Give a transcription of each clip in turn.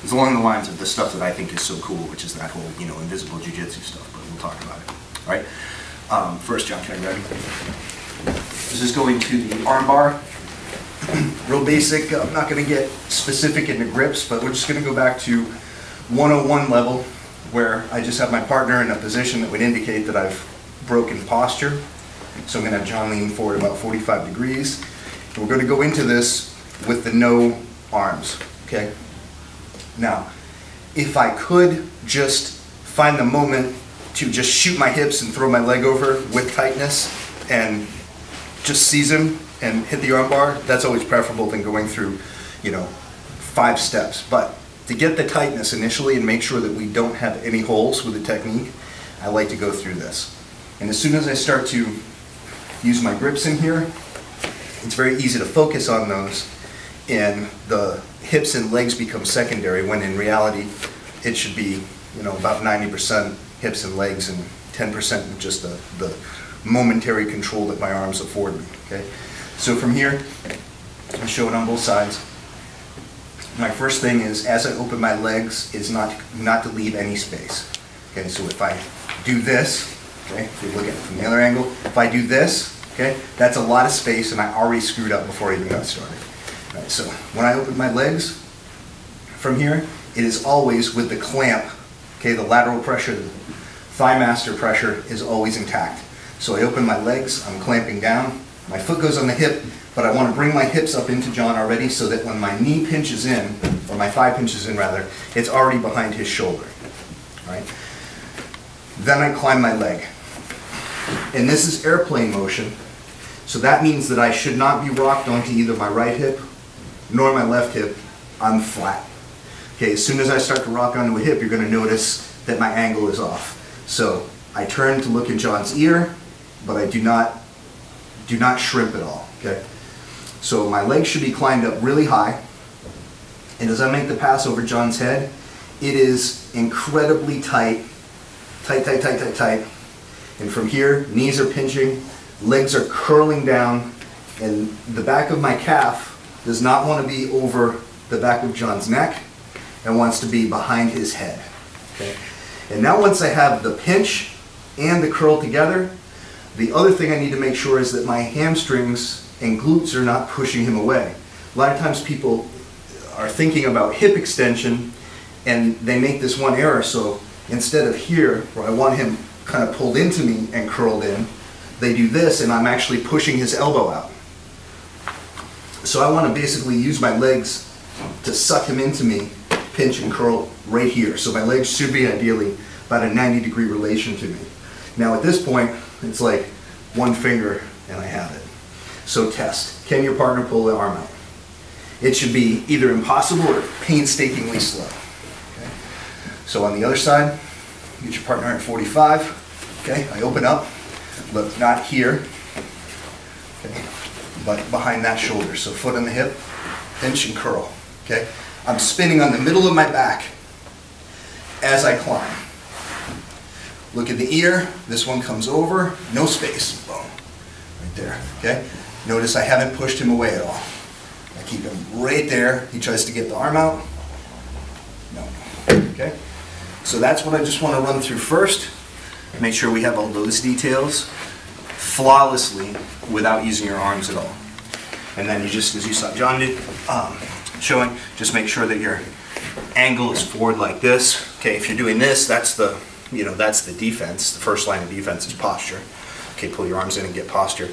It's along the lines of the stuff that I think is so cool, which is that whole, you know, invisible jiu-jitsu stuff, but we'll talk about it. All right? First, John, can I grab you? This is going to the arm bar. Real basic. I'm not going to get specific into grips, but we're just going to go back to 101 level, where I just have my partner in a position that would indicate that I've broken posture. So I'm going to have John lean forward about 45 degrees. And we're going to go into this with the no arms, okay? Now, if I could just find the moment to just shoot my hips and throw my leg over with tightness and just seize him and hit the arm bar, that's always preferable than going through, you know, 5 steps. But to get the tightness initially and make sure that we don't have any holes with the technique, I like to go through this. And as soon as I start to use my grips in here, it's very easy to focus on those, and the hips and legs become secondary, when in reality it should be, you know, about 90% hips and legs and 10% just the momentary control that my arms afford me. Okay, so from here, I'll show it on both sides. My first thing is, as I open my legs, is not to leave any space. Okay, so if I do this, okay, if you look at it from the other angle, if I do this, okay, that's a lot of space, and I already screwed up before I even got started. All right, so when I open my legs from here, it is always with the clamp. Okay, the lateral pressure, the thigh master pressure is always intact. So I open my legs, I'm clamping down, my foot goes on the hip, but I want to bring my hips up into John already, so that when my knee pinches in, or my thigh pinches in rather, it's already behind his shoulder. All right? Then I climb my leg. And this is airplane motion, so that means that I should not be rocked onto either my right hip nor my left hip. I'm flat. Okay, as soon as I start to rock onto a hip, you're going to notice that my angle is off. So I turn to look in John's ear, but I do not shrimp at all. Okay, so my leg should be climbed up really high, and as I make the pass over John's head, it is incredibly tight, tight, tight, tight, tight, tight. And from here, knees are pinching, legs are curling down, and the back of my calf does not want to be over the back of John's neck, and wants to be behind his head. Okay? And now once I have the pinch and the curl together, the other thing I need to make sure is that my hamstrings and glutes are not pushing him away. A lot of times people are thinking about hip extension, and they make this one error. So instead of here, where I want him kind of pulled into me and curled in, they do this, and I'm actually pushing his elbow out. So I want to basically use my legs to suck him into me, pinch and curl right here. So my legs should be ideally about a 90-degree relation to me. Now at this point, it's like one finger and I have it. So test. Can your partner pull the arm out? It should be either impossible or painstakingly slow. Okay. So on the other side, get your partner at 45. Okay, I open up, but not here, okay, but behind that shoulder. So foot on the hip, pinch and curl. Okay, I'm spinning on the middle of my back as I climb. Look at the ear. This one comes over, no space. Boom, right there. Okay. Notice I haven't pushed him away at all. I keep him right there. He tries to get the arm out. No. Okay. So that's what I just want to run through first. Make sure we have all those details flawlessly without using your arms at all. And then you just, as you saw John did, showing, just make sure that your angle is forward like this. Okay, if you're doing this, that's the, you know, that's the defense. The first line of defense is posture. Okay, pull your arms in and get posture.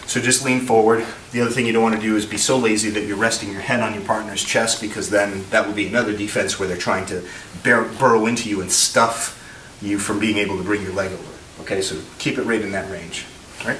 So just lean forward. The other thing you don't want to do is be so lazy that you're resting your head on your partner's chest, because then that would be another defense where they're trying to burrow into you and stuff you from being able to bring your leg over. Okay, so keep it right in that range. All right?